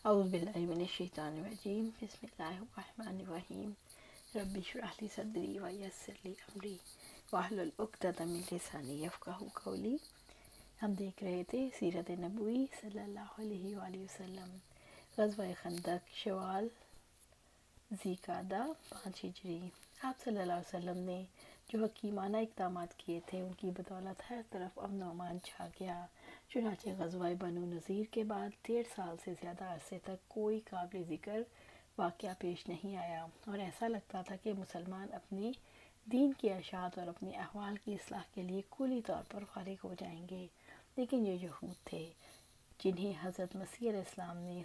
اعوذ باللہ من الشیطان الرجیم، بسم اللہ الرحمن الرحیم۔ رب اشرح لی صدری ویسر لی امری واحلل عقدۃ من لسانی یفقہوا قولی۔ ہم دیکھ رہے تھے سیرت نبوی صلی اللہ علیہ وآلہ وسلم، غزوہ خندق، شوال، ذی قعدہ 5 ہجری۔ آپ صلی اللہ علیہ وسلم نے جو حکیمانہ اقدامات کیے تھے ان کی بدولت ہر طرف امن و امان چھا گیا۔ چنانچہ غزوہ بنو نذیر کے بعد 1.5 سال سے زیادہ عرصے تک کوئی قابل ذکر واقعہ پیش نہیں آیا، اور ایسا لگتا تھا کہ مسلمان اپنی دین کی اشاعت اور اپنے احوال کی اصلاح کے لیے کلی طور پر فارغ ہو جائیں گے، لیکن یہ یہود تھے جنہیں حضرت مسیح علیہ السلام نے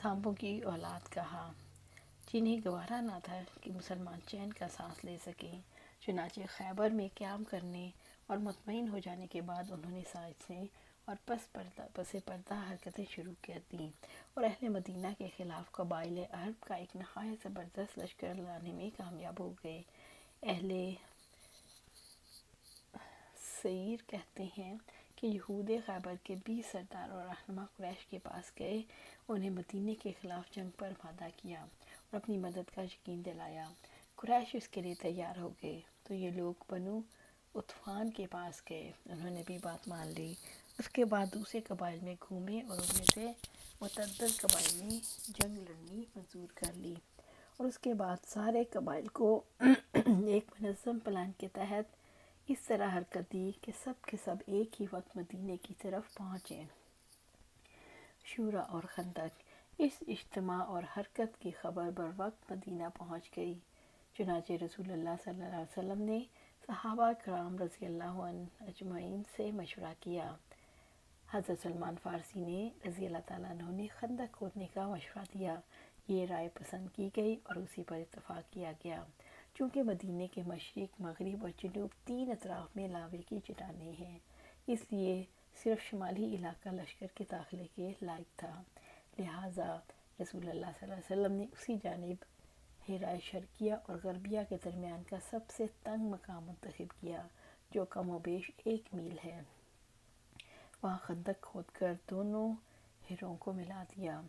سانپوں کی اولاد کہا، جنہیں گوارا نہ تھا کہ مسلمان چین کا سانس لے سکیں۔ چنانچہ خیبر میں قیام کرنے اور مطمئن ہو جانے کے بعد انہوں نے سازشیں اور پس پردہ حرکتیں شروع کر دیں اور اہل مدینہ کے خلاف قبائل عرب کا ایک نہایت زبردست لشکر لانے میں کامیاب ہو گئے۔ اہل سیر کہتے ہیں کہ یہود خیبر کے 20 سردار اور رہنما قریش کے پاس گئے، انہیں مدینے کے خلاف جنگ پر آمادہ کیا اور اپنی مدد کا یقین دلایا۔ قریش اس کے لیے تیار ہو گئے تو یہ لوگ بنو عطفان کے پاس گئے، انہوں نے بھی بات مان لی۔ اس کے بعد دوسرے قبائل میں گھومے اور ان میں سے متعدد قبائل نے جنگ لڑنی منظور کر لی، اور اس کے بعد سارے قبائل کو ایک منظم پلان کے تحت اس طرح حرکت دی کہ سب کے سب ایک ہی وقت مدینے کی طرف پہنچیں۔ شورا اور خندق، اس اجتماع اور حرکت کی خبر بر وقت مدینہ پہنچ گئی۔ چنانچہ رسول اللہ صلی اللہ علیہ وسلم نے صحابہ کرام رضی اللہ عنہ اجمعین سے مشورہ کیا۔ حضرت سلمان فارسی نے رضی اللہ تعالیٰ عنہ نے خندق کھودنے کا مشورہ دیا، یہ رائے پسند کی گئی اور اسی پر اتفاق کیا گیا۔ چونکہ مدینے کے مشرق، مغرب اور جنوب 3 اطراف میں لاوے کی چٹانیں ہیں، اس لیے صرف شمالی علاقہ لشکر کے داخلے کے لائق تھا، لہٰذا رسول اللہ صلی اللہ علیہ وسلم نے اسی جانب حرۂ شرقیہ اور غربیہ کے درمیان کا سب سے تنگ مقام منتخب کیا، جو کم و بیش 1 میل ہے۔ وہاں خندق کھود کر دونوں حروں کو ملا دیا۔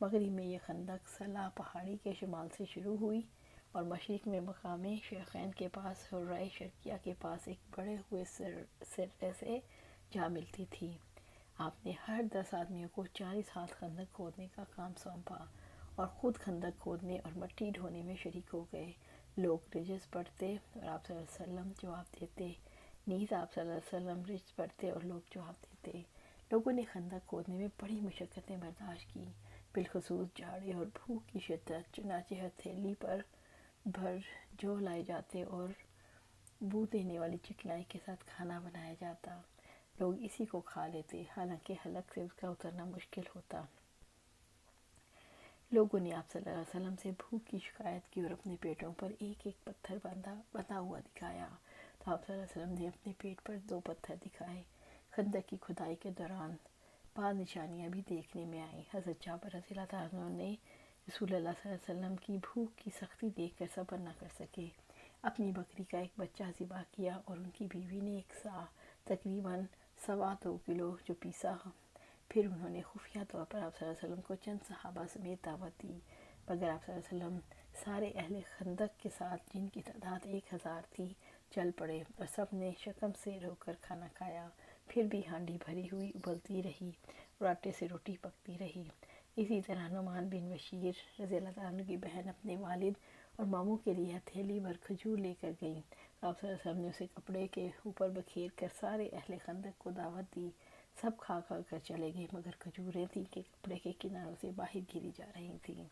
مغرب میں یہ خندق صلا پہاڑی کے شمال سے شروع ہوئی اور مشرق میں مقام شیخین کے پاس حرۂ شرقیہ کے پاس ایک بڑے ہوئے سرے سے جا ملتی تھی۔ آپ نے ہر 10 آدمیوں کو 40 ہاتھ خندق کھودنے کا کام سونپا اور خود خندق کھودنے اور مٹی ڈھونے میں شریک ہو گئے۔ لوگ رجز پڑھتے اور آپ صلی اللہ علیہ وسلم جواب دیتے، نیز آپ صلی اللہ علیہ وسلم رجز پڑھتے اور لوگ جواب دیتے۔ لوگوں نے خندق کھودنے میں بڑی مشقتیں برداشت کی، بالخصوص جاڑے اور بھوک کی شدت، چنانچہ ہتھیلی پر بھر جو لائے جاتے اور بو دینے والی چکنائی کے ساتھ کھانا بنایا جاتا، لوگ اسی کو کھا لیتے، حالانکہ حلق سے اس کا اترنا مشکل ہوتا۔ لوگوں نے آپ صلی اللہ علیہ وسلم سے بھوک کی شکایت کی اور اپنے پیٹوں پر ایک ایک پتھر بندھا ہوا دکھایا، تو آپ صلی اللہ علیہ وسلم نے اپنے پیٹ پر 2 پتھر دکھائے۔ خندق کی کھدائی کے دوران بعض نشانیاں بھی دیکھنے میں آئیں۔ حضرت جابر رضی اللہ تعالیٰ عنہ نے رسول اللہ صلی اللہ علیہ وسلم کی بھوک کی سختی دیکھ کر صبر نہ کر سکے، اپنی بکری کا ایک بچہ ذبح کیا اور ان کی بیوی نے 1 صاع تقریباً 2.25 کلو جو پیسا۔ پھر انہوں نے خفیہ طور پر آپ صلی اللہ علیہ وسلم کو چند صحابہ سمیت دعوت دی، مگر آپ صلی اللہ علیہ وسلم سارے اہل خندق کے ساتھ، جن کی تعداد 1000 تھی، چل پڑے اور سب نے شکم سے رو کر کھانا کھایا۔ پھر بھی ہانڈی بھری ہوئی ابلتی رہی اور آٹے سے روٹی پکتی رہی۔ اسی طرح نعمان بن بشیر رضی اللہ تعالیٰ عنہ کی بہن اپنے والد اور ماموں کے لیے ہتھیلی بھر کھجور لے کر گئیں، تو آپ صلی اللہ علیہ وسلم نے اسے کپڑے کے اوپر بکھیر کر سارے اہل خندق کو دعوت دی۔ سب کھا کر چلے گئے، مگر کھجوریں تھیں کہ کپڑے کے کناروں سے باہر گری جا رہی تھیں۔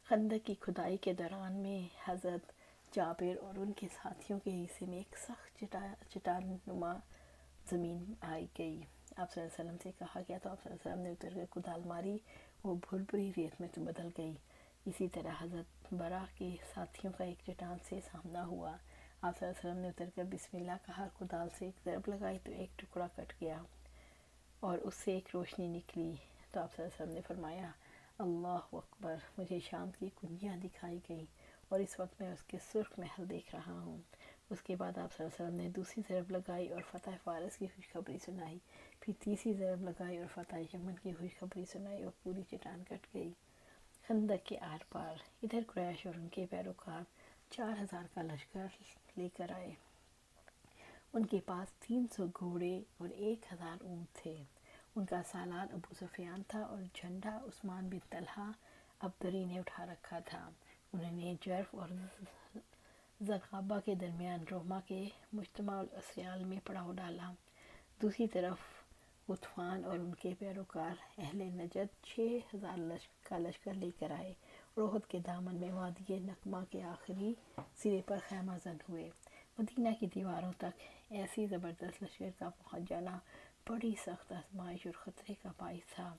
خندق کی کھدائی کے دوران میں حضرت جابر اور ان کے ساتھیوں کے حصے میں ایک سخت چٹان نما زمین آئی گئی۔ آپ صلی اللہ علیہ وسلم سے کہا گیا تو آپ صلی اللہ علیہ وسلم نے اتر کر کدال ماری، وہ بھربری ریت میں بدل گئی۔ اسی طرح حضرت برا کے ساتھیوں کا ایک چٹان سے سامنا ہوا، آپ صلی اللہ علیہ وسلم نے اتر کر بسم اللہ کہا، کدال سے ایک ضرب لگائی تو ایک ٹکڑا کٹ گیا اور اس سے ایک روشنی نکلی، تو آپ صلی اللہ علیہ وسلم نے فرمایا، اللہ اکبر، مجھے شام کی کنجیاں دکھائی گئیں اور اس وقت میں اس کے سرخ محل دیکھ رہا ہوں۔ اس کے بعد آپ صلی اللہ علیہ وسلم نے دوسری ضرب لگائی اور فتح فارس کی خوشخبری سنائی، پھر تیسری ضرب لگائی اور فتح یمن کی خوشخبری سنائی اور پوری چٹان کٹ گئی۔ خندق کے آر پار ادھر قریش اور ان کے پیروکار 4000 کا لشکر لے کر آئے۔ ان کے پاس 300 گھوڑے اور 1000 اونٹ تھے۔ ان کا سالار ابو سفیان تھا اور جھنڈا عثمان بن طلحہ ابدری نے اٹھا رکھا تھا۔ انہوں نے جرف اور زغابہ کے درمیان روما کے مجتمع الاسیال میں پڑاؤ ڈالا۔ دوسری طرف غطفان اور ان کے پیروکار اہل نجد 6000 کا لشکر لے کر آئے اور احد کے دامن میں وادی نقمہ کے آخری سرے پر خیمہ زن ہوئے۔ مدینہ کی دیواروں تک ایسی زبردست لشکر کا پہنچ جانا بڑی سخت آزمائش اور خطرے کا باعث تھا،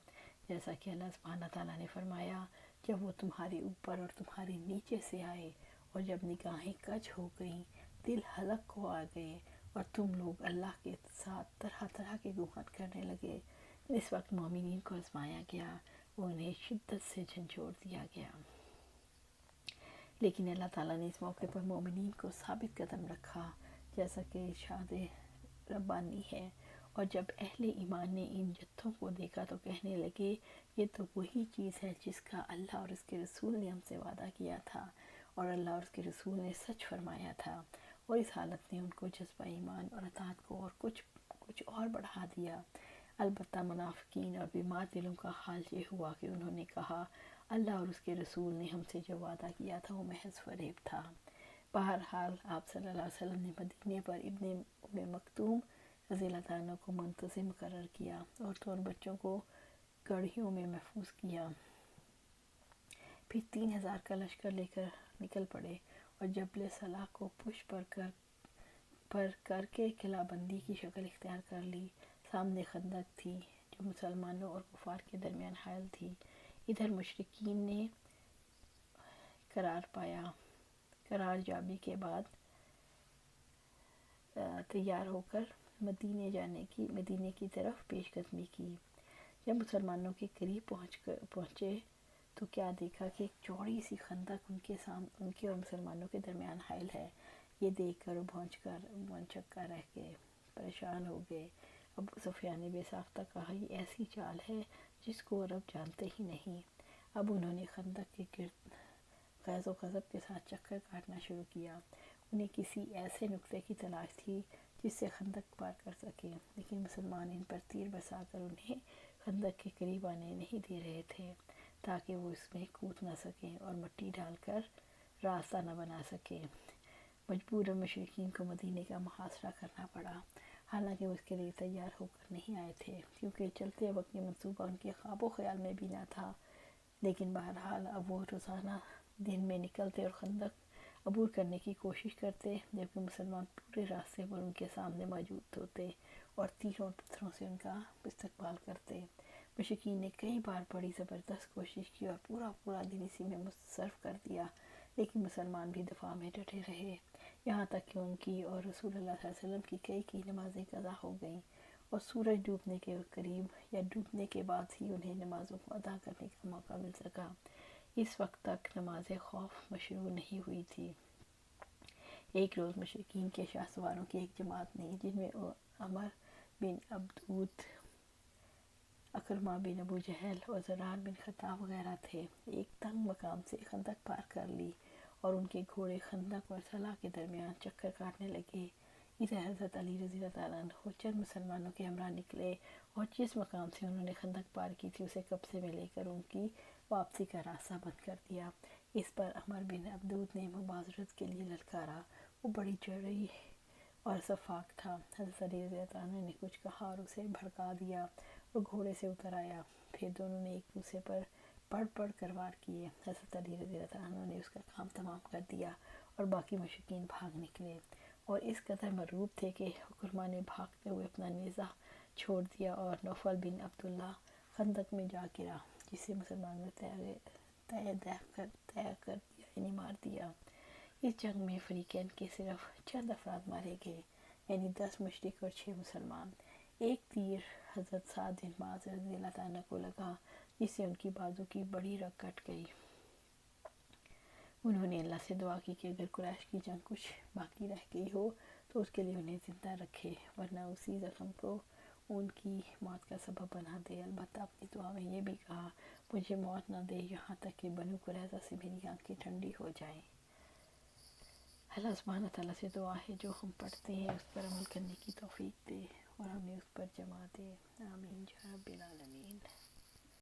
جیسا کہ اللہ سبحانہ تعالیٰ نے فرمایا، جب وہ تمہارے اوپر اور تمہارے نیچے سے آئے اور جب نگاہیں کج ہو گئیں، دل حلق کو آ گئے اور تم لوگ اللہ کے ساتھ طرح طرح کے گمان کرنے لگے، اس وقت مومنین کو آزمایا گیا اور انہیں شدت سے جھنجھوڑ دیا گیا۔ لیکن اللہ تعالیٰ نے اس موقع پر مومنین کو ثابت قدم رکھا، جیسا کہ ارشاد ربانی ہے، اور جب اہل ایمان نے ان جتھوں کو دیکھا تو کہنے لگے، یہ تو وہی چیز ہے جس کا اللہ اور اس کے رسول نے ہم سے وعدہ کیا تھا اور اللہ اور اس کے رسول نے سچ فرمایا تھا۔ اور اس حالت نے ان کو جذبہ ایمان اور اطاعت کو اور کچھ اور بڑھا دیا۔ البتہ منافقین اور بیمار دلوں کا حال یہ ہوا کہ انہوں نے کہا، اللہ اور اس کے رسول نے ہم سے جو وعدہ کیا تھا وہ محض فریب تھا۔ بہرحال آپ صلی اللہ علیہ وسلم نے مدینے پر ابن ام مکتوم رضی اللہ عنہ کو منتظم مقرر کیا اور دونوں بچوں کو گڑھیوں میں محفوظ کیا۔ پھر 3000 کا لشکر لے کر نکل پڑے اور جبل صلاح کو پشت پر کر کے قلعہ بندی کی شکل اختیار کر لی۔ سامنے خندق تھی جو مسلمانوں اور کفار کے درمیان حائل تھی۔ ادھر مشرکین نے قرار جابی کے بعد تیار ہو کر مدینے کی طرف پیش قدمی کی۔ جب مسلمانوں کے قریب پہنچے تو کیا دیکھا کہ ایک چوڑی سی خندق ان کے اور مسلمانوں کے درمیان حائل ہے۔ یہ دیکھ کر وہ بھونچکا رہ گئے، پریشان ہو گئے۔ ابو سفیان نے بے ساختہ کہا، یہ ایسی چال ہے جس کو عرب جانتے ہی نہیں۔ اب انہوں نے خندق کے گرد غیظ و غضب کے ساتھ چکر کاٹنا شروع کیا۔ انہیں کسی ایسے نقطے کی تلاش تھی جس سے خندق پار کر سکیں، لیکن مسلمان ان پر تیر برسا کر انہیں خندق کے قریب آنے نہیں دے رہے تھے تاکہ وہ اس میں کود نہ سکیں اور مٹی ڈال کر راستہ نہ بنا سکیں۔ مجبوراً مشرکین کو مدینے کا محاصرہ کرنا پڑا، حالانکہ وہ اس کے لیے تیار ہو کر نہیں آئے تھے، کیونکہ چلتے وقت یہ منصوبہ ان کے خواب و خیال میں بھی نہ تھا۔ لیکن بہرحال اب وہ روزانہ دن میں نکلتے اور خندق عبور کرنے کی کوشش کرتے، جبکہ مسلمان پورے راستے پر ان کے سامنے موجود ہوتے اور تیروں پتھروں سے ان کا استقبال کرتے۔ مشرکین نے کئی بار بڑی زبردست کوشش کی اور پورا دن اسی میں صرف کر دیا، لیکن مسلمان بھی دفاع میں ڈٹے رہے، یہاں تک کہ ان کی اور رسول اللہ صلی اللہ علیہ وسلم کی کئی نمازیں قضا ہو گئیں اور سورج ڈوبنے کے قریب یا ڈوبنے کے بعد ہی انہیں نمازوں کو ادا کرنے کا موقع مل سکا۔ اس وقت تک نماز خوف مشروع نہیں ہوئی تھی۔ ایک روز مشرکین کے شاہ سواروں کی ایک جماعت نے، جن میں عمر بن عبدود، اکرمہ بن ابو جہل اور زرار بن خطاب وغیرہ تھے، ایک تنگ مقام سے خندق پار کر لی اور ان کے گھوڑے خندق اور صلاح کے درمیان چکر کاٹنے لگے۔ ادھر حضرت علی رضی اللہ عنہ چند مسلمانوں کے ہمراہ نکلے اور جس مقام سے انہوں نے خندق پار کی تھی اسے قبضے میں لے کر ان کی واپسی کا راستہ بند کر دیا۔ اس پر عمر بن عبدود نے مبارزت کے لیے للکارا، وہ بڑی جرأتی اور شفاق تھا۔ حضرت علی رضی اللہ عنہ نے کچھ کہا اور اسے بھڑکا دیا، وہ گھوڑے سے اتر آیا، پھر دونوں نے ایک دوسرے پر پڑ کر وار کیے۔ حضرت علی رضی اللہ عنہ نے اس کا کام تمام کر دیا اور باقی مشرکین بھاگ نکلے اور اس قدر مرعوب تھے کہ اکرمہ نے بھاگتے ہوئے اپنا نیزہ چھوڑ دیا اور نوفل بن عبداللہ خندق میں جا گرا، جسے مسلمانوں نے طے کر دیا، یعنی مار دیا۔ اس جنگ میں فریقین کے صرف چند افراد مارے گئے، یعنی 10 مشرک اور 6 مسلمان۔ ایک تیر حضرت سعد بن معاذ رضی اللہ عنہ کو لگا، جس سے ان کی بازو کی بڑی رگ کٹ گئی۔ انہوں نے اللہ سے دعا کی کہ اگر قریش کی جنگ کچھ باقی رہ گئی ہو تو اس کے لیے انہیں زندہ رکھے، ورنہ اسی زخم کو ان کی موت کا سبب بنا دے۔ البتہ اپنی دعا میں یہ بھی کہا، مجھے موت نہ دے یہاں تک کہ بنو قریظہ سے میری آنکھیں ٹھنڈی ہو جائیں۔ اللہ سبحانہ تعالیٰ سے دعا ہے جو ہم پڑھتے ہیں اس پر عمل کرنے کی توفیق دے اور ہمیں اس پر جمع دے، آمین یا رب العالمین۔